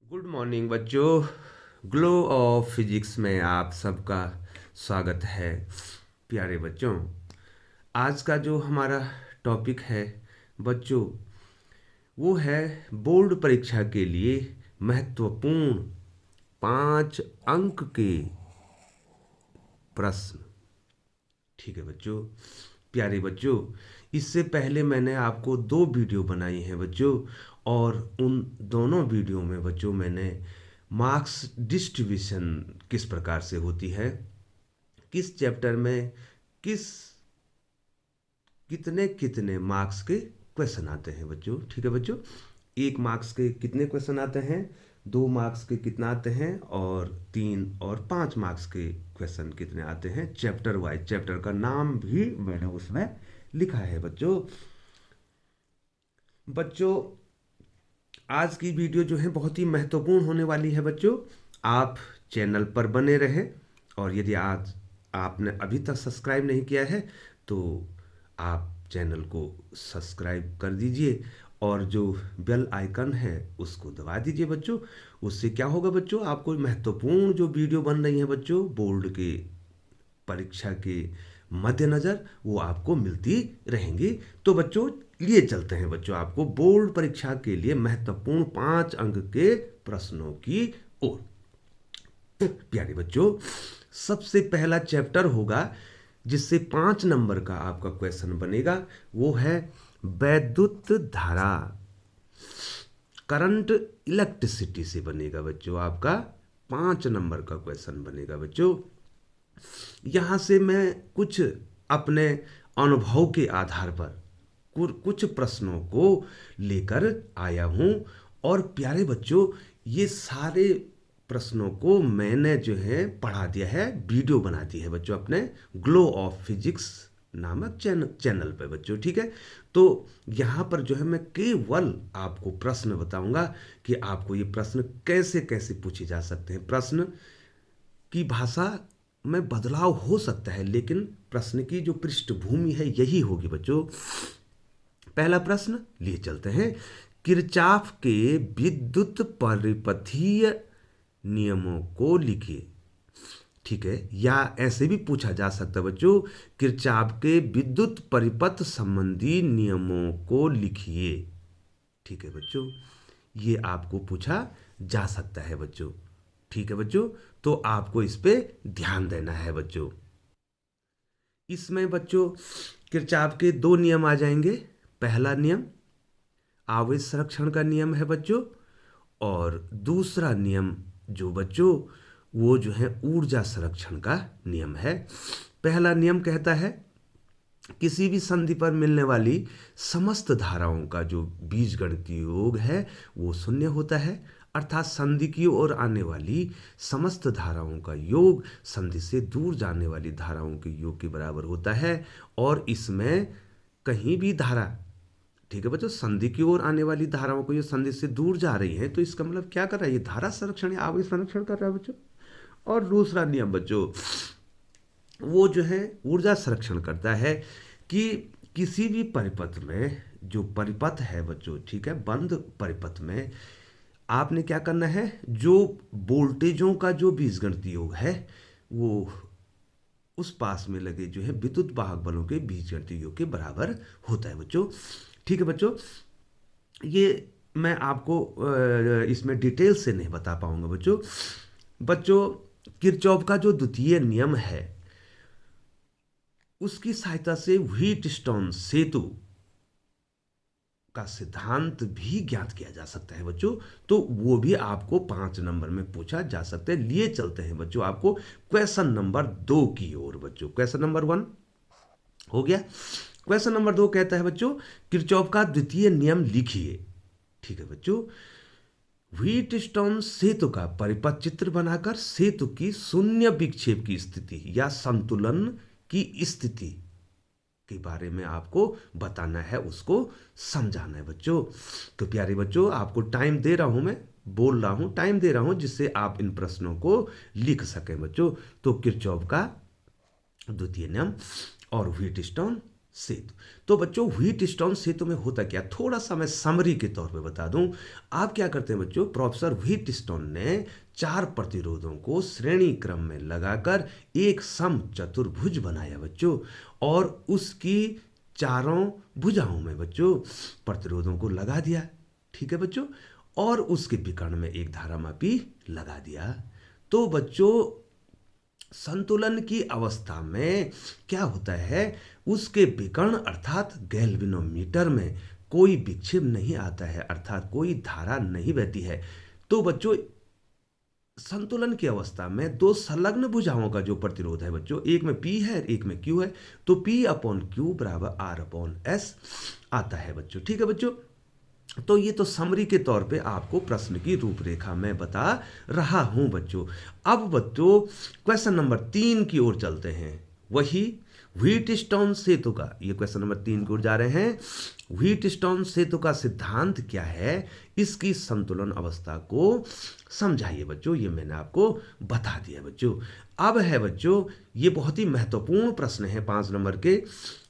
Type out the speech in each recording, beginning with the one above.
Good morning बच्चों। Glow of physics में आप सबका स्वागत है। प्यारे बच्चों, आज का जो हमारा टॉपिक है बच्चों, वो है बोर्ड परीक्षा के लिए महत्वपूर्ण 5 अंक के प्रश्न। ठीक है बच्चों। प्यारे बच्चों, इससे पहले मैंने आपको 2 वीडियो बनाई हैं बच्चों, और उन दोनों वीडियो में बच्चों मैंने मार्क्स डिस्ट्रीब्यूशन किस प्रकार से होती है, किस चैप्टर में किस कितने कितने मार्क्स के क्वेश्चन आते हैं बच्चों। ठीक है बच्चों, 1 मार्क्स के कितने क्वेश्चन आते हैं, 2 मार्क्स के कितना आते हैं, और 3 और 5 मार्क्स के क्वेश्चन कितने आते हैं। चैप्टर वाइज, चैप्टर का नाम भी मैंने उसमें लिखा है बच्चों। बच्चों, आज की वीडियो जो है बहुत ही महत्वपूर्ण होने वाली है बच्चों। आप चैनल पर बने रहें, और यदि आज आपने अभी तक सब्सक्राइब नहीं किया है तो आप चैनल को सब्सक्राइब कर दीजिए, और जो बेल आइकन है उसको दबा दीजिए बच्चों। उससे क्या होगा बच्चों, आपको महत्वपूर्ण जो वीडियो बन रही है बच्चों बोर्ड के परीक्षा के मद्देनज़र, वो आपको मिलती रहेंगी। तो बच्चों, लिए चलते हैं बच्चों आपको बोर्ड परीक्षा के लिए महत्वपूर्ण 5 अंक के प्रश्नों की ओर। प्यारे बच्चों, सबसे पहला चैप्टर होगा जिससे 5 नंबर का आपका क्वेश्चन बनेगा, वो है वैद्युत धारा, करंट, इलेक्ट्रिसिटी से बनेगा बच्चों। आपका 5 नंबर का क्वेश्चन बनेगा बच्चों। यहाँ से मैं कुछ अपने अनुभव के आधार पर कुछ प्रश्नों को लेकर आया हूँ। और प्यारे बच्चों, ये सारे प्रश्नों को मैंने जो है पढ़ा दिया है, वीडियो बना दी है बच्चों अपने ग्लो ऑफ फिजिक्स नामक चैनल पे बच्चों। ठीक है, तो यहाँ पर जो है मैं केवल आपको प्रश्न बताऊंगा कि आपको ये प्रश्न कैसे कैसे पूछे जा सकते हैं। प्रश्न की भाषा में बदलाव हो सकता है, लेकिन प्रश्न की जो पृष्ठभूमि है यही होगी बच्चों। पहला प्रश्न लिए चलते हैं, किरचॉफ के विद्युत परिपथीय नियमों को लिखिए। ठीक है, या ऐसे भी पूछा जा सकता है बच्चों, किरचॉफ के विद्युत परिपथ संबंधी नियमों को लिखिए। ठीक है बच्चों, ये आपको पूछा जा सकता है बच्चों। ठीक है बच्चों, तो आपको इस पे ध्यान देना है बच्चों। इसमें बच्चों किरचॉफ के 2 नियम आ जाएंगे। पहला नियम आवेश संरक्षण का नियम है बच्चों, और दूसरा नियम जो बच्चों वो जो है ऊर्जा संरक्षण का नियम है। पहला नियम कहता है किसी भी संधि पर मिलने वाली समस्त धाराओं का जो बीजगणितीय योग है वो शून्य होता है, अर्थात संधि की ओर आने वाली समस्त धाराओं का योग संधि से दूर जाने वाली धाराओं के योग के बराबर होता है। और इसमें कहीं भी धारा, ठीक है बच्चों, संधि की ओर आने वाली धाराओं को, ये संधि से दूर जा रही है, तो इसका मतलब क्या कर रहा है, ये धारा संरक्षण या आवेश संरक्षण कर रहा है बच्चों। और दूसरा नियम बच्चों वो जो है ऊर्जा संरक्षण करता है कि किसी भी परिपथ में, जो परिपथ है बच्चों, ठीक है, बंद परिपथ में आपने क्या करना है, जो वोल्टेजों का जो बीजगणितीय योग है वो उस पास में लगे जो है विद्युत वाहक बलों के बीजगणितीय योग के बराबर होता है बच्चों। ठीक है बच्चों, ये मैं आपको इसमें डिटेल से नहीं बता पाऊंगा बच्चों। बच्चों, किरचॉफ का जो द्वितीय नियम है उसकी सहायता से व्हीटस्टोन सेतु का सिद्धांत भी ज्ञात किया जा सकता है बच्चों। तो वो भी आपको 5 नंबर में पूछा जा सकता है। लिए चलते हैं बच्चों आपको क्वेश्चन नंबर 2 की ओर बच्चों। क्वेश्चन नंबर 1 हो गया। क्वेश्चन नंबर 2 कहता है बच्चों, किरचॉफ का द्वितीय नियम लिखिए। ठीक है बच्चों, व्हीटस्टोन सेतु का परिपथ चित्र बनाकर सेतु की शून्य विक्षेप की स्थिति या संतुलन की स्थिति के बारे में आपको बताना है, उसको समझाना है बच्चों। तो प्यारे बच्चों, आपको टाइम दे रहा हूं, मैं बोल रहा हूं, टाइम दे रहा हूं जिससे आप इन प्रश्नों को लिख सकें बच्चों। तो किरचॉफ का द्वितीय नियम और व्हीटस्टोन सेतु। तो बच्चों व्हीट स्टोन सेतु में होता क्या, थोड़ा सा मैं समरी के तौर पे बता दूं। आप क्या करते हैं बच्चों, प्रोफेसर व्हीट स्टोन ने 4 प्रतिरोधों को श्रेणी क्रम में लगाकर एक समचतुर्भुज बनाया बच्चों, और उसकी चारों भुजाओं में बच्चों प्रतिरोधों को लगा दिया। ठीक है बच्चों, और उसके विकर्ण में एक धारामापी लगा दिया। तो बच्चों संतुलन की अवस्था में क्या होता है, उसके विकर्ण अर्थात गैल्वेनोमीटर में कोई विक्षेप नहीं आता है, अर्थात कोई धारा नहीं बहती है। तो बच्चों संतुलन की अवस्था में दो संलग्न भुजाओं का जो प्रतिरोध है बच्चों, एक में P है एक में Q है, तो P अपॉन Q बराबर R अपॉन S आता है बच्चों। ठीक है बच्चों, तो ये तो समरी के तौर पे आपको प्रश्न की रूपरेखा में बता रहा हूं बच्चों। अब बच्चों क्वेश्चन नंबर 3 की ओर चलते हैं। वही व्हीटस्टोन सेतु का, ये क्वेश्चन नंबर 3 की ओर जा रहे हैं। व्हीटस्टोन सेतु का सिद्धांत क्या है, इसकी संतुलन अवस्था को समझाइए बच्चों। ये मैंने आपको बता दिया बच्चों। अब है बच्चों ये बहुत ही महत्वपूर्ण प्रश्न है 5 नंबर के।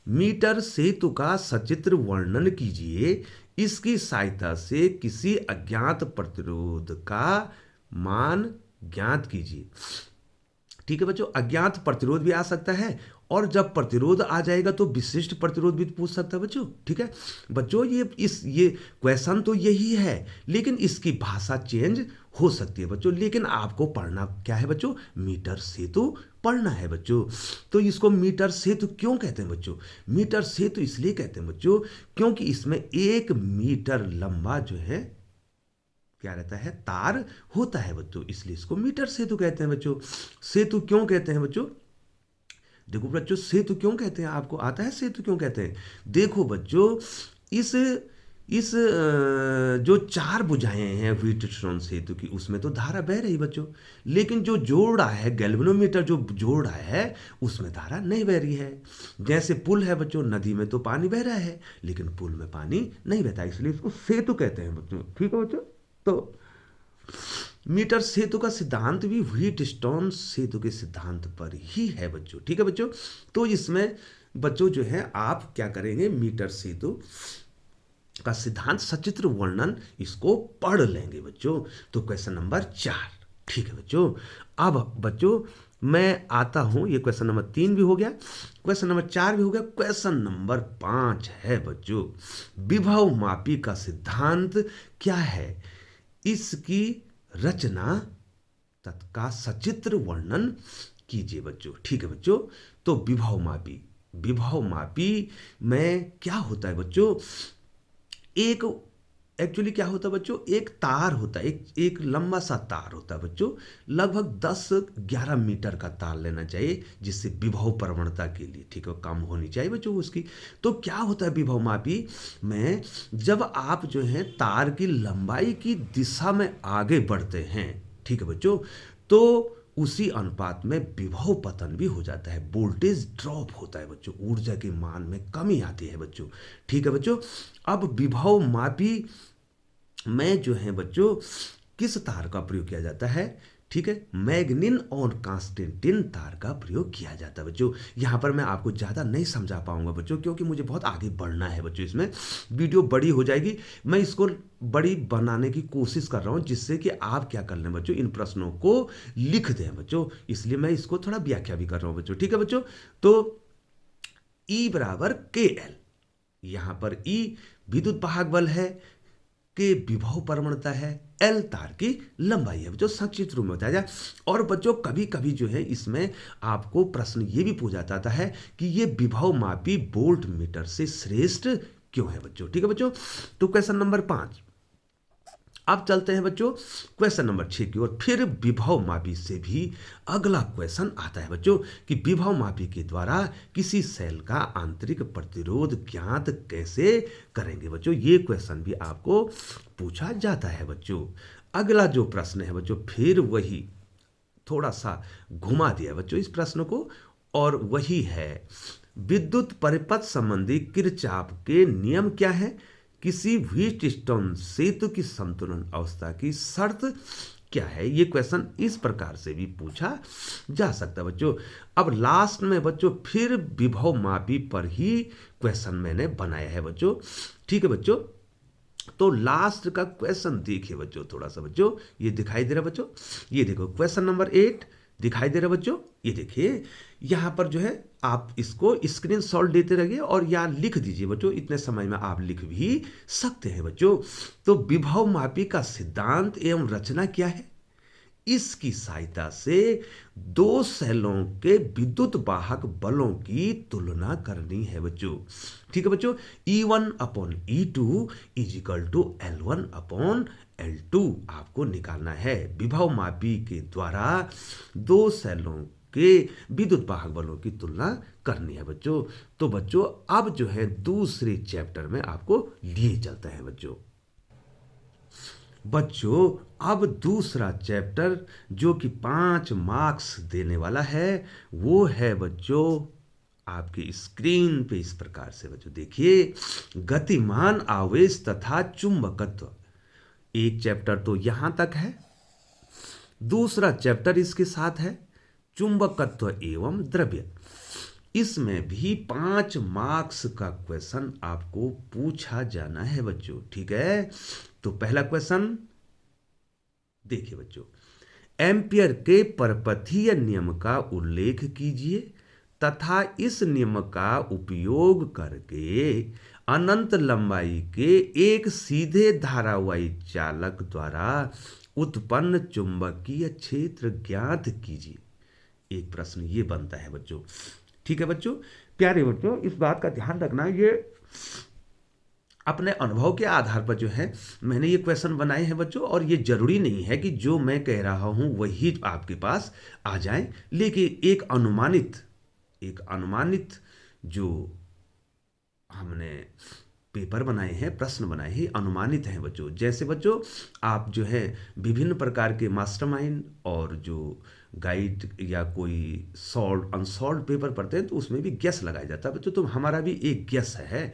मीटर सेतु का सचित्र वर्णन कीजिए, इसकी सहायता से किसी अज्ञात प्रतिरोध का मान ज्ञात कीजिए। ठीक है बच्चों, अज्ञात प्रतिरोध भी आ सकता है, और जब प्रतिरोध आ जाएगा तो विशिष्ट प्रतिरोध भी पूछ सकता है बच्चों। ठीक है बच्चों, ये क्वेश्चन तो यही है, लेकिन इसकी भाषा चेंज हो सकती है बच्चों। लेकिन आपको पढ़ना क्या है बच्चों, मीटर सेतु पढ़ना है बच्चों। तो इसको मीटर सेतु क्यों कहते हैं बच्चों, मीटर सेतु इसलिए कहते हैं बच्चों क्योंकि इसमें 1 मीटर लंबा जो है क्या रहता है, तार होता है बच्चों, इसलिए इसको मीटर सेतु कहते हैं बच्चों। सेतु क्यों कहते हैं बच्चों, देखो बच्चों सेतु क्यों कहते हैं, आपको आता है सेतु क्यों कहते हैं। देखो बच्चों इस जो 4 भुजाएं हैं व्हीटस्टोन सेतु की, उसमें तो धारा बह रही बच्चों, लेकिन जो जोड़ रहा है गैल्वेनोमीटर जो जोड़ रहा है उसमें धारा नहीं बह रही है। जैसे पुल है बच्चों, नदी में तो पानी बह रहा है लेकिन पुल में पानी नहीं बहता, इसलिए इसको सेतु कहते हैं बच्चों। ठीक है बच्चों, तो मीटर सेतु का सिद्धांत भी व्हीटस्टोन सेतु के सिद्धांत पर ही है बच्चों। ठीक है बच्चों, तो इसमें बच्चों जो है आप क्या करेंगे, मीटर सेतु का सिद्धांत सचित्र वर्णन इसको पढ़ लेंगे बच्चों। तो क्वेश्चन नंबर 4, ठीक है बच्चों। अब बच्चों मैं आता हूं, ये क्वेश्चन नंबर 3 भी हो गया, क्वेश्चन नंबर 4 भी हो गया। क्वेश्चन नंबर 5 है बच्चों, विभव मापी का सिद्धांत क्या है, इसकी रचना तथा सचित्र वर्णन कीजिए बच्चों। ठीक है बच्चों, तो विभव मापी में क्या होता है बच्चों, एक एक्चुअली क्या होता है बच्चों, एक तार होता है, एक लंबा सा तार होता है बच्चों, लगभग 10-11 मीटर का तार लेना चाहिए, जिससे विभव प्रवणता के लिए ठीक है कम होनी चाहिए बच्चों उसकी। तो क्या होता है विभव मापी में, जब आप जो है तार की लंबाई की दिशा में आगे बढ़ते हैं, ठीक है बच्चों, तो उसी अनुपात में विभव पतन भी हो जाता है, वोल्टेज ड्रॉप होता है बच्चों, ऊर्जा के मान में कमी आती है बच्चों। ठीक है बच्चों, अब विभव मापी में जो है बच्चों किस तार का प्रयोग किया जाता है, ठीक है, मैग्निन और कांस्टेंटिन तार का प्रयोग किया जाता है बच्चों। यहाँ पर मैं आपको ज़्यादा नहीं समझा पाऊंगा बच्चों, क्योंकि मुझे बहुत आगे बढ़ना है बच्चों, इसमें वीडियो बड़ी हो जाएगी। मैं इसको बड़ी बनाने की कोशिश कर रहा हूँ, जिससे कि आप क्या कर लें बच्चों, इन प्रश्नों को लिख दें बच्चों, इसलिए मैं इसको थोड़ा व्याख्या भी कर रहा हूँ बच्चों। ठीक है बच्चों, तो E बराबर KL, यहाँ पर E विद्युत वाहक बल है, के विभव प्रवणता है, L तार की लंबाई है, जो संक्षिप्त रूप में बताया जाए। और बच्चों कभी कभी जो है इसमें आपको प्रश्न ये भी पूछा जाता है कि ये विभव मापी वोल्ट मीटर से श्रेष्ठ क्यों है बच्चों। ठीक है बच्चों, तो क्वेश्चन नंबर 5। अब चलते हैं बच्चों क्वेश्चन नंबर 6 की ओर। फिर विभव मापी से भी अगला क्वेश्चन आता है बच्चों कि विभव मापी के द्वारा किसी सेल का आंतरिक प्रतिरोध ज्ञात कैसे करेंगे बच्चों। ये क्वेश्चन भी आपको पूछा जाता है बच्चों। अगला जो प्रश्न है बच्चों, फिर वही थोड़ा सा घुमा दिया बच्चों इस प्रश्न को, और वही है विद्युत परिपथ संबंधी किरचॉफ के नियम क्या है, किसी व्हीटस्टोन सेतु की संतुलन अवस्था की शर्त क्या है। ये क्वेश्चन इस प्रकार से भी पूछा जा सकता है बच्चों। अब लास्ट में बच्चों फिर विभव मापी पर ही क्वेश्चन मैंने बनाया है बच्चों। ठीक है बच्चों, तो लास्ट का क्वेश्चन देखिए बच्चों, थोड़ा सा बच्चों ये दिखाई दे रहा बच्चों, ये देखो क्वेश्चन नंबर 8 दिखाई दे रहा बच्चों। ये देखिए यहाँ पर जो है आप इसको स्क्रीन शॉट लेते रहिए और यहाँ लिख दीजिए बच्चों, इतने समय में आप लिख भी सकते हैं बच्चों। तो विभव मापी का सिद्धांत एवं रचना क्या है। इसकी सहायता से दो सेलों के विद्युत वाहक बलों की तुलना करनी है बच्चों। ठीक है बच्चों, E1 upon E2 is equal to L1 upon L2 आपको निकालना है। विभव मापी के द्वारा दो सेलों के विद्युत वाहक बलों की तुलना करनी है बच्चों। तो बच्चों अब जो है दूसरे चैप्टर में आपको लिए चलते हैं बच्चों। बच्चों अब दूसरा चैप्टर जो कि 5 मार्क्स देने वाला है वो है बच्चों आपके स्क्रीन पे इस प्रकार से बच्चों देखिए, गतिमान आवेश तथा चुंबकत्व। एक चैप्टर तो यहां तक है, दूसरा चैप्टर इसके साथ है चुंबकत्व एवं द्रव्य। इसमें भी 5 मार्क्स का क्वेश्चन आपको पूछा जाना है बच्चों। ठीक है, तो पहला क्वेश्चन देखिए बच्चों, एम्पियर के परपथीय नियम का उल्लेख कीजिए तथा इस नियम का उपयोग करके अनंत लंबाई के एक सीधे धारावाही चालक द्वारा उत्पन्न चुंबकीय क्षेत्र ज्ञात कीजिए। एक प्रश्न ये बनता है बच्चों। ठीक है बच्चों, प्यारे बच्चों इस बात का ध्यान रखना, ये अपने अनुभव के आधार पर जो है मैंने ये क्वेश्चन बनाए हैं बच्चों, और ये जरूरी नहीं है कि जो मैं कह रहा हूं वही आपके पास आ जाए, लेकिन एक अनुमानित जो हमने पेपर बनाए हैं, प्रश्न बनाए हैं, अनुमानित हैं बच्चों। जैसे बच्चों आप जो है विभिन्न प्रकार के मास्टरमाइंड और जो गाइड या कोई सॉल्व अनसॉल्व पेपर पढ़ते हैं तो उसमें भी गेस लगाया जाता है बच्चों, तो हमारा भी एक गेस है।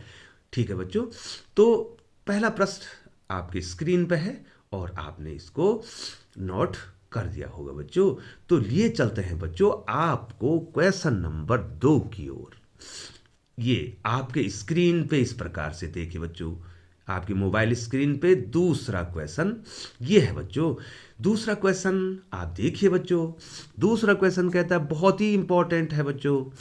ठीक है बच्चों, तो पहला प्रश्न आपकी स्क्रीन पे है और आपने इसको नोट कर दिया होगा बच्चों। तो लिए चलते हैं बच्चों आपको क्वेश्चन नंबर 2 की ओर। ये आपके स्क्रीन पे इस प्रकार से देखिए बच्चों, आपकी मोबाइल स्क्रीन पे दूसरा क्वेश्चन ये है बच्चों। दूसरा क्वेश्चन आप देखिए बच्चों, दूसरा क्वेश्चन कहता है, बहुत ही इंपॉर्टेंट है बच्चों,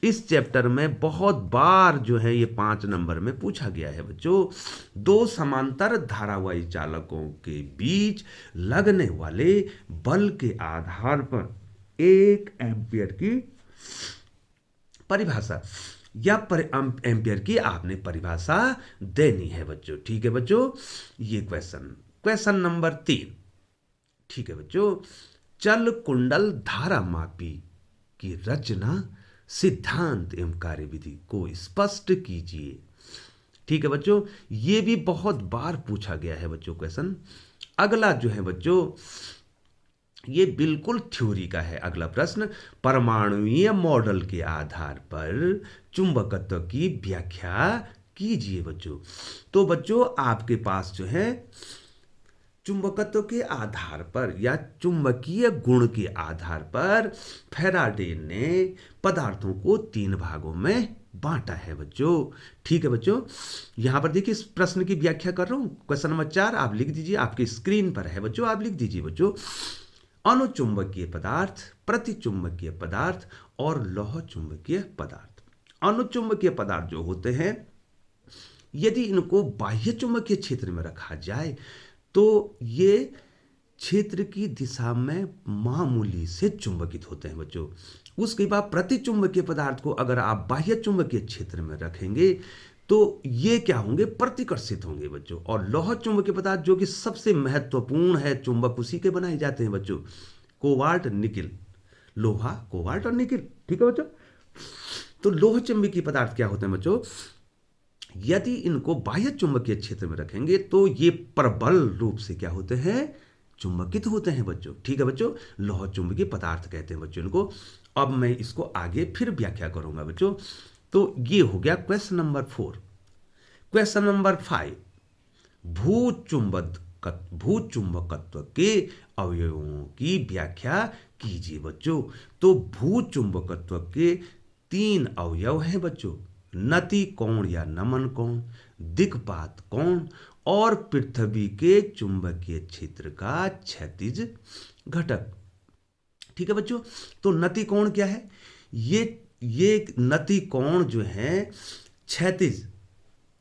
इस चैप्टर में बहुत बार जो है ये 5 नंबर में पूछा गया है बच्चों। दो समांतर धारावाही चालकों के बीच लगने वाले बल के आधार पर 1 एम्पियर की परिभाषा या एम्पियर की आपने परिभाषा देनी है बच्चों। ठीक है बच्चों, ये क्वेश्चन नंबर 3। ठीक है बच्चों, चल कुंडल धारा मापी की रचना, सिद्धांत एवं कार्यविधि को स्पष्ट कीजिए। ठीक है बच्चों, ये भी बहुत बार पूछा गया है बच्चों क्वेश्चन। अगला जो है बच्चों ये बिल्कुल थ्योरी का है। अगला प्रश्न, परमाणुीय मॉडल के आधार पर चुंबकत्व की व्याख्या कीजिए बच्चों। तो बच्चों आपके पास जो है चुंबकत्व के आधार पर या चुंबकीय गुण के आधार पर फैराडे ने पदार्थों को 3 भागों में बांटा है बच्चों। ठीक है बच्चों, यहां पर देखिए इस प्रश्न की व्याख्या कर रहा हूं। क्वेश्चन नंबर 4 आप लिख दीजिए, आपकी स्क्रीन पर है बच्चों, आप लिख दीजिए बच्चों, अनुचुंबकीय पदार्थ, प्रतिचुंबकीय पदार्थ और लौह चुंबकीय पदार्थ। अनुचुंबकीय पदार्थ जो होते हैं, यदि इनको बाह्य चुंबकीय क्षेत्र में रखा जाए तो ये क्षेत्र की दिशा में मामूली से चुंबकित होते हैं बच्चों। उसके बाद प्रतिचुंबकीय पदार्थ को अगर आप बाह्य चुंबकीय क्षेत्र में रखेंगे तो ये क्या होंगे, प्रतिकर्षित होंगे बच्चों। और लौह चुंबकीय पदार्थ जो कि सबसे महत्वपूर्ण है, चुंबक उसी के बनाए जाते हैं बच्चों, कोबाल्ट निकिल, लोहा कोबाल्ट और निकिल। ठीक है बच्चों, तो लौह चुंबकीय पदार्थ क्या होते हैं बच्चों, यदि इनको बाह्य चुंबकीय क्षेत्र में रखेंगे तो ये प्रबल रूप से क्या होते हैं, चुंबकित होते हैं बच्चों। ठीक है बच्चों, लौह चुंबकीय पदार्थ कहते हैं बच्चों इनको। अब मैं इसको आगे फिर व्याख्या करूंगा बच्चों। तो ये हो गया क्वेश्चन नंबर 4। क्वेश्चन नंबर 5, भू चुंबक भूचुंबकत्व के अवयवों की व्याख्या कीजिए बच्चों। तो भूचुंबकत्व के 3 अवयव हैं बच्चों, नति कोण या नमन कोण, दिक्पात कोण और पृथ्वी के चुंबकीय क्षेत्र का क्षैतिज घटक। ठीक है बच्चों, तो नति कोण क्या है? ये नति कोण जो है क्षैतिज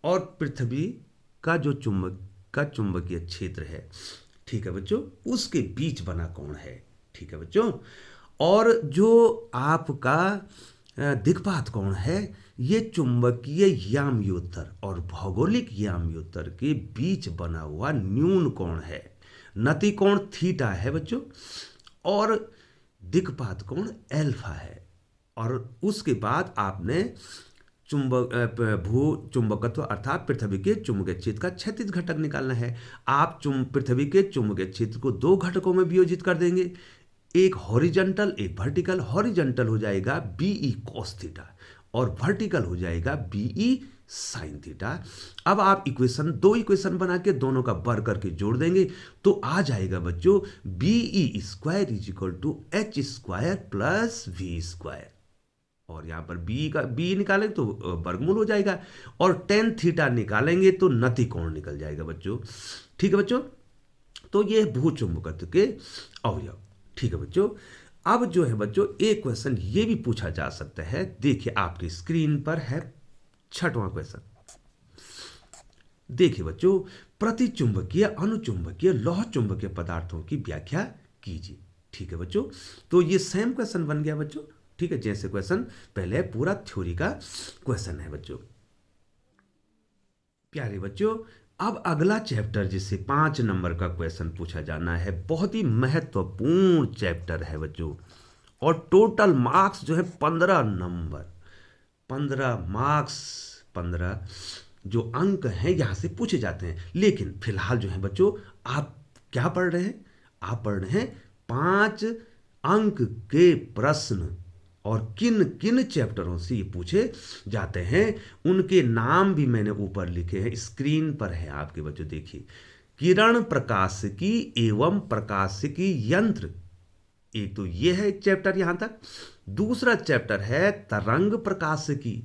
और पृथ्वी का जो चुंबकीय क्षेत्र है, ठीक है बच्चों, उसके बीच बना कोण है। ठीक है बच्चों, और जो आपका दिक्पात कोण है, ये चुंबकीय याम्योत्तर और भौगोलिक याम्योत्तर के बीच बना हुआ न्यून कोण है। नति कोण थीटा है बच्चों और दिक्पात कोण एल्फा है। और उसके बाद आपने भू चुंबकत्व अर्थात पृथ्वी के चुंबकीय क्षेत्र का क्षैतिज घटक निकालना है। आप पृथ्वी के चुंबकीय क्षेत्र को 2 घटकों में वियोजित कर देंगे, एक हॉरिजॉन्टल एक वर्टिकल। हॉरिजॉन्टल हो जाएगा बीई कॉस थीटा और वर्टिकल हो जाएगा बीई साइन थीटा। अब आप दो इक्वेशन बना के दोनों का बर करके जोड़ देंगे तो आ जाएगा बच्चों BE square is equal to H square plus V square. और यहाँ पर बी निकालेंगे तो वर्गमूल हो जाएगा और टेन थीटा निकालेंगे तो नति कोण निकल जाएगा बच्चों। ठीक है बच्चों, तो ये भूचुंबकत्व के अवयव। ठीक है बच्चों, अब जो है बच्चों एक क्वेश्चन ये भी पूछा जा सकता है। देखिए आपकी स्क्रीन पर है 6वां क्वेश्चन। देखिए बच्चों, प्रतिचुंबकीय अनुचुंबकीय लौह चुंबकीय पदार्थों की व्याख्या कीजिए। ठीक है बच्चों, तो ये सेम क्वेश्चन बन गया बच्चों। ठीक है, जैसे क्वेश्चन पहले पूरा थ्योरी का क्वेश्चन है बच्चों। प्यारे बच्चों, अब अगला चैप्टर जिससे 5 नंबर का क्वेश्चन पूछा जाना है, बहुत ही महत्वपूर्ण चैप्टर है बच्चों। और टोटल मार्क्स जो है 15 नंबर, 15 मार्क्स, 15 जो अंक हैं यहां से पूछे जाते हैं। लेकिन फिलहाल जो है बच्चों आप क्या पढ़ रहे हैं? आप पढ़ रहे हैं 5 अंक के प्रश्न और किन किन चैप्टरों से ये पूछे जाते हैं उनके नाम भी मैंने ऊपर लिखे हैं, स्क्रीन पर है आपके बच्चों। देखिए, किरण प्रकाशिकी एवं प्रकाशिकी यंत्र, एक तो ये है चैप्टर यहां तक। दूसरा चैप्टर है तरंग प्रकाशिकी।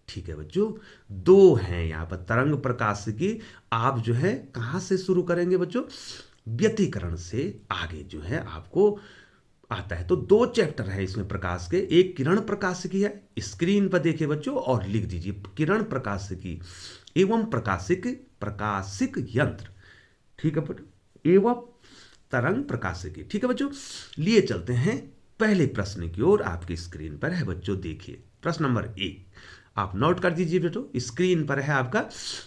ठीक है बच्चों, 2 हैं यहां पर तरंग प्रकाशिकी। आप जो है कहां से शुरू करेंगे बच्चों? व्यतिकरण से आगे जो है आपको आता है। तो 2 चैप्टर है इसमें प्रकाश के। एक किरण प्रकाशिकी है, स्क्रीन पर देखिए बच्चों और लिख दीजिए किरण प्रकाशिकी एवं प्रकाशिक यंत्र। ठीक है बच्चों, एवं तरंग प्रकाशिकी। ठीक है बच्चों, लिए चलते हैं पहले प्रश्न की ओर। आपकी स्क्रीन पर है बच्चों, देखिए प्रश्न नंबर 1 आप नोट कर दीजिए बेटो, स्क्रीन पर है आपका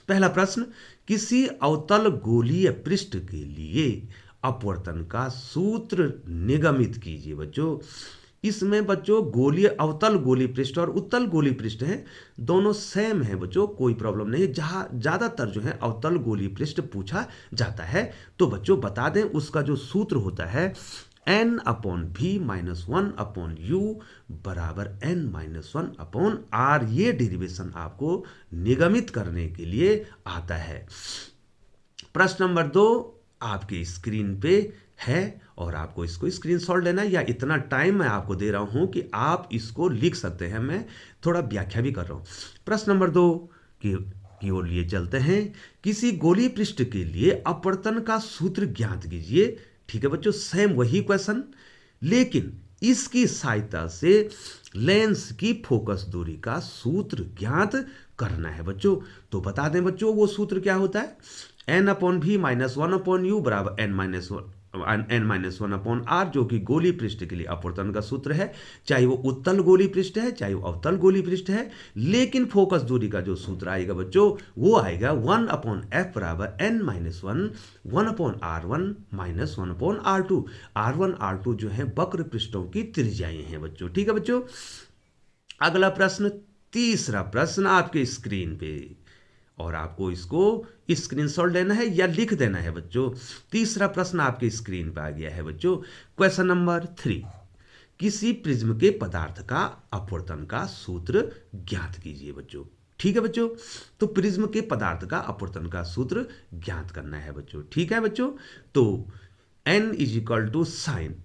पहला प्रश्न। किसी अवतल गोलीय पृष्ठ के लिए अपवर्तन का सूत्र निगमित कीजिए बच्चों। इसमें बच्चों गोलीय अवतल गोली पृष्ठ और उत्तल गोली पृष्ठ है, दोनों सेम है बच्चों, कोई प्रॉब्लम नहीं है। जहां ज्यादातर जो है अवतल गोली पृष्ठ पूछा जाता है तो बच्चों बता दें उसका जो सूत्र होता है n/v-1/u बराबर n-1/r। ये डेरिवेशन आपको निगमित करने के लिए आता है। प्रश्न नंबर 2 आपके स्क्रीन पे है और आपको इसको स्क्रीनशॉट लेना है, या इतना टाइम मैं आपको दे रहा हूं कि आप इसको लिख सकते हैं। मैं थोड़ा व्याख्या भी कर रहा हूं। प्रश्न नंबर 2 की ओर लिए चलते हैं। किसी गोलीय पृष्ठ के लिए अपवर्तन का सूत्र ज्ञात कीजिए। ठीक है बच्चों, सेम वही क्वेश्चन, लेकिन इसकी सहायता से लेंस की फोकस दूरी का सूत्र ज्ञात करना है बच्चों। तो बता दें बच्चों वो सूत्र क्या होता है? n/v-1/u बराबर n-1/r, जो कि गोली पृष्ठ के लिए अपवर्तन का सूत्र है, चाहे वो उत्तल गोली पृष्ठ है चाहे वो अवतल गोली पृष्ठ है। लेकिन फोकस दूरी का जो सूत्र आएगा बच्चों वो आएगा 1/f बराबर n-1/r1 -1/r2। r1 r2 जो है वक्र पृष्ठों की त्रिज्याएं हैं बच्चों। ठीक है बच्चों, अगला प्रश्न, तीसरा प्रश्न आपके स्क्रीन पे, और आपको इसको स्क्रीनशॉट लेना है या लिख देना है बच्चों। तीसरा प्रश्न आपके स्क्रीन पर आ गया है बच्चों। क्वेश्चन नंबर 3, किसी प्रिज्म के पदार्थ का अपवर्तन का सूत्र ज्ञात कीजिए बच्चों। ठीक है बच्चों। तो प्रिज्म के पदार्थ का अपवर्तन का सूत्र ज्ञात करना है बच्चों। ठीक है बच्चों। तो n is equal to sine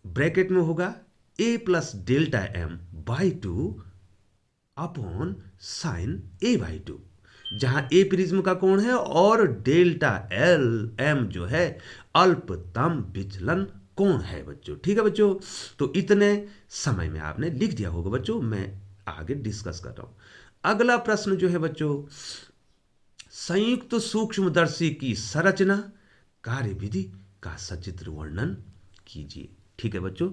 bracket में होगा a plus delta m by two upon sine a by two, जहां a प्रिज्म का कोण है और डेल्टा एल m जो है अल्पतम विचलन कोण है बच्चों। ठीक है बच्चों। तो इतने समय में आपने लिख दिया होगा बच्चों, मैं आगे डिस्कस कर रहा हूं। अगला प्रश्न जो है बच्चों, संयुक्त सूक्ष्मदर्शी की संरचना कार्यविधि का सचित्र वर्णन कीजिए। ठीक है बच्चों।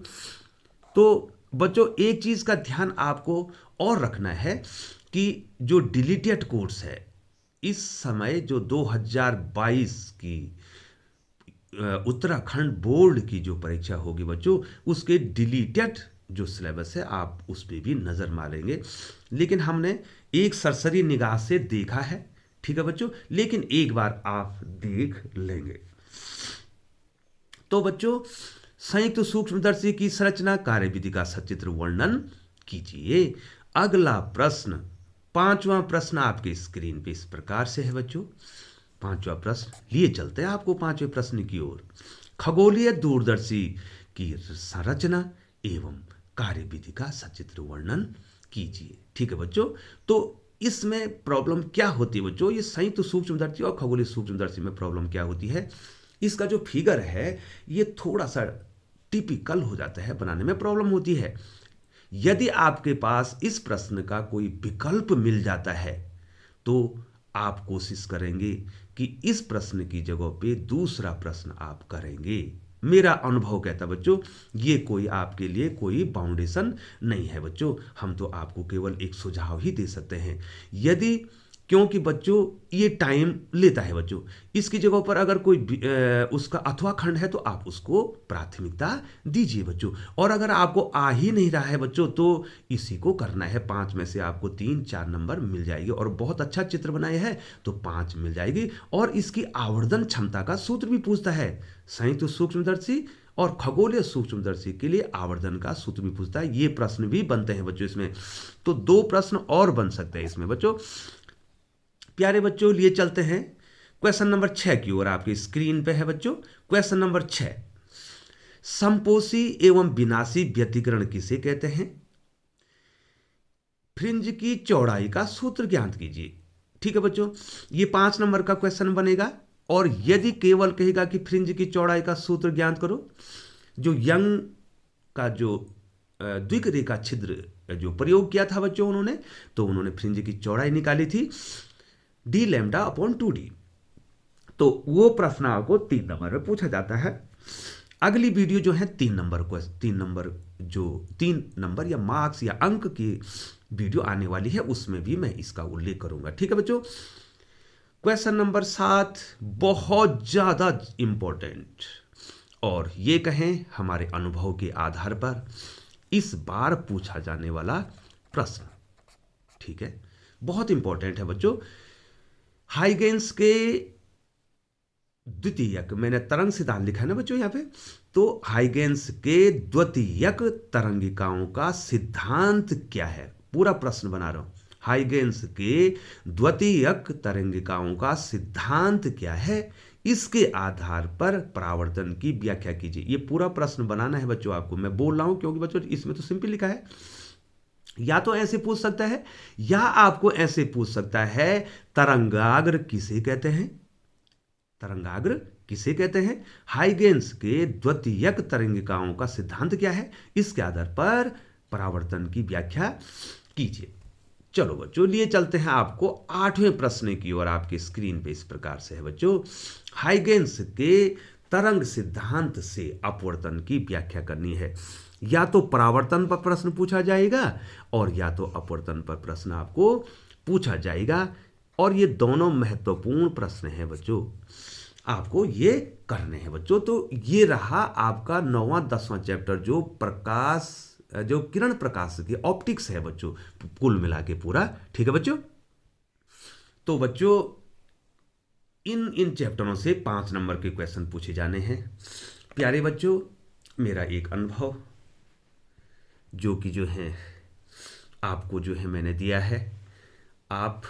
तो बच्चों एक चीज का ध्यान आपको और रखना है कि जो डिलीटेड कोर्स है इस समय, जो 2022 की उत्तराखंड बोर्ड की जो परीक्षा होगी बच्चों, उसके डिलीटेड जो सिलेबस है आप उस पर भी नज़र मारेंगे, लेकिन हमने एक सरसरी निगाह से देखा है। ठीक है बच्चों, लेकिन एक बार आप देख लेंगे। तो बच्चों संयुक्त सूक्ष्मदर्शी की संरचना कार्यविधि का सचित्र वर्णन कीजिए। अगला प्रश्न, पांचवा प्रश्न आपके स्क्रीन पे इस प्रकार से है बच्चों। पांचवा प्रश्न लिए चलते हैं आपको पांचवें प्रश्न की ओर। खगोलीय दूरदर्शी की संरचना एवं कार्यविधि का सचित्र वर्णन कीजिए। ठीक है बच्चों। तो इसमें प्रॉब्लम क्या होती है बच्चों, ये संयुक्त सूक्ष्मदर्शी और खगोलीय सूक्ष्मदर्शी में प्रॉब्लम क्या होती है, इसका जो फिगर है ये थोड़ा सा टिपिकल हो जाता है, बनाने में प्रॉब्लम होती है। यदि आपके पास इस प्रश्न का कोई विकल्प मिल जाता है तो आप कोशिश करेंगे कि इस प्रश्न की जगह पे दूसरा प्रश्न आप करेंगे। मेरा अनुभव कहता है बच्चों, ये कोई आपके लिए कोई बाउंडेशन नहीं है बच्चों, हम तो आपको केवल एक सुझाव ही दे सकते हैं। यदि, क्योंकि बच्चों ये टाइम लेता है बच्चों, इसकी जगह पर अगर कोई उसका अथवा खंड है तो आप उसको प्राथमिकता दीजिए बच्चों। और अगर आपको आ ही नहीं रहा है बच्चों तो इसी को करना है, 5 में से आपको 3-4 नंबर मिल जाएगी, और बहुत अच्छा चित्र बनाए है तो 5 मिल जाएगी। और इसकी आवर्धन क्षमता का सूत्र भी पूछता है, संयुक्त सूक्ष्मदर्शी और खगोलीय सूक्ष्मदर्शी के लिए आवर्धन का सूत्र भी पूछता है। ये प्रश्न भी बनते हैं बच्चों इसमें, तो 2 प्रश्न और बन सकते हैं इसमें बच्चों। प्यारे बच्चों लिए चलते हैं क्वेश्चन नंबर 6 की ओर, आपकी स्क्रीन पे है बच्चों क्वेश्चन नंबर 6। संपोषी एवं विनाशी व्यतिकरण किसे कहते हैं? फ्रिंज की चौड़ाई का सूत्र ज्ञात कीजिए। ठीक है बच्चों, ये 5 नंबर का क्वेश्चन बनेगा। और यदि केवल कहेगा कि फ्रिंज की चौड़ाई का सूत्र ज्ञात करो, जो यंग का जो द्विक रेखा छिद्र जो प्रयोग किया था बच्चों उन्होंने, तो उन्होंने फ्रिंज की चौड़ाई निकाली थी डी लैम्डा अपॉन 2d। तो वो प्रश्न आपको 3 नंबर में पूछा जाता है। अगली वीडियो जो है 3 नंबर को, 3 नंबर या मार्क्स या अंक की वीडियो आने वाली है, उसमें भी मैं इसका उल्लेख करूंगा। ठीक है बच्चों। क्वेश्चन नंबर 7 बहुत ज्यादा इंपॉर्टेंट, और ये कहें हमारे अनुभव के आधार पर इस बार पूछा जाने वाला प्रश्न। ठीक है, बहुत इंपॉर्टेंट है बच्चों। हाइगेंस के द्वितीयक, मैंने तरंग सिद्धांत लिखा है ना बच्चों यहाँ पे, तो हाइगेंस के द्वितीयक तरंगिकाओं का सिद्धांत क्या है, पूरा प्रश्न बना रहा हूं। हाइगेंस के द्वितीयक तरंगिकाओं का सिद्धांत क्या है, इसके आधार पर परावर्तन की व्याख्या कीजिए। ये पूरा प्रश्न बनाना है बच्चों आपको, मैं बोल रहा हूं क्योंकि बच्चों इसमें तो सिंपल लिखा है। या तो ऐसे पूछ सकता है, या आपको ऐसे पूछ सकता है, तरंगाग्र किसे कहते हैं? तरंगाग्र किसे कहते हैं? हाइगेंस के द्वितीयक तरंगिकाओं का सिद्धांत क्या है, इसके आधार पर परावर्तन की व्याख्या कीजिए। चलो बच्चों लिए चलते हैं आपको 8वें प्रश्न की ओर। आपके स्क्रीन पे इस प्रकार से है बच्चों, हाइगेंस के तरंग सिद्धांत से अपवर्तन की व्याख्या करनी है। या तो परावर्तन पर प्रश्न पूछा जाएगा और या तो अपवर्तन पर प्रश्न आपको पूछा जाएगा, और ये दोनों महत्वपूर्ण प्रश्न हैं बच्चों, आपको ये करने हैं बच्चों। तो ये रहा आपका 9वां 10वां चैप्टर, जो प्रकाश, जो किरण प्रकाश की ऑप्टिक्स है बच्चों, कुल मिला के पूरा। ठीक है बच्चों। तो बच्चों इन चैप्टरों से 5 नंबर के क्वेश्चन पूछे जाने हैं। प्यारे बच्चों, मेरा एक अनुभव जो कि जो है आपको जो है मैंने दिया है, आप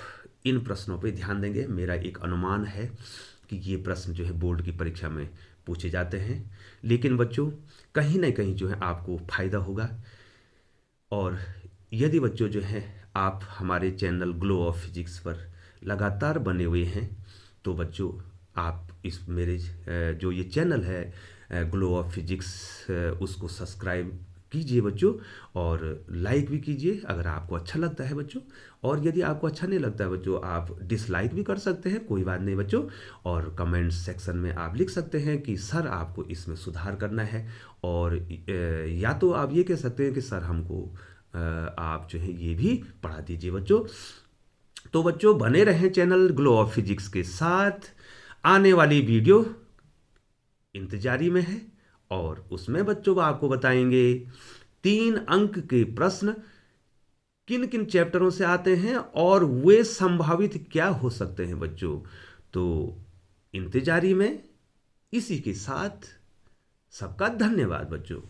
इन प्रश्नों पे ध्यान देंगे। मेरा एक अनुमान है कि ये प्रश्न जो है बोर्ड की परीक्षा में पूछे जाते हैं, लेकिन बच्चों कहीं ना कहीं जो है आपको फ़ायदा होगा। और यदि बच्चों जो हैं आप हमारे चैनल ग्लो ऑफ फिजिक्स पर लगातार बने हुए हैं, तो बच्चों आप इस मेरे जो ये चैनल है ग्लो ऑफ फिजिक्स, उसको सब्सक्राइब कीजिए बच्चों, और लाइक भी कीजिए अगर आपको अच्छा लगता है बच्चों। और यदि आपको अच्छा नहीं लगता है बच्चों, आप डिसलाइक भी कर सकते हैं, कोई बात नहीं बच्चों। और कमेंट सेक्शन में आप लिख सकते हैं कि सर आपको इसमें सुधार करना है, और या तो आप ये कह सकते हैं कि सर हमको आप जो है ये भी पढ़ा दीजिए बच्चों। तो बच्चों बने रहें चैनल ग्लो ऑफ फिजिक्स के साथ। आने वाली वीडियो इंतजारी में है, और उसमें बच्चों आपको बताएंगे 3 अंक के प्रश्न किन किन चैप्टरों से आते हैं और वे संभावित क्या हो सकते हैं बच्चों। तो इंतजारी में। इसी के साथ सबका धन्यवाद बच्चों।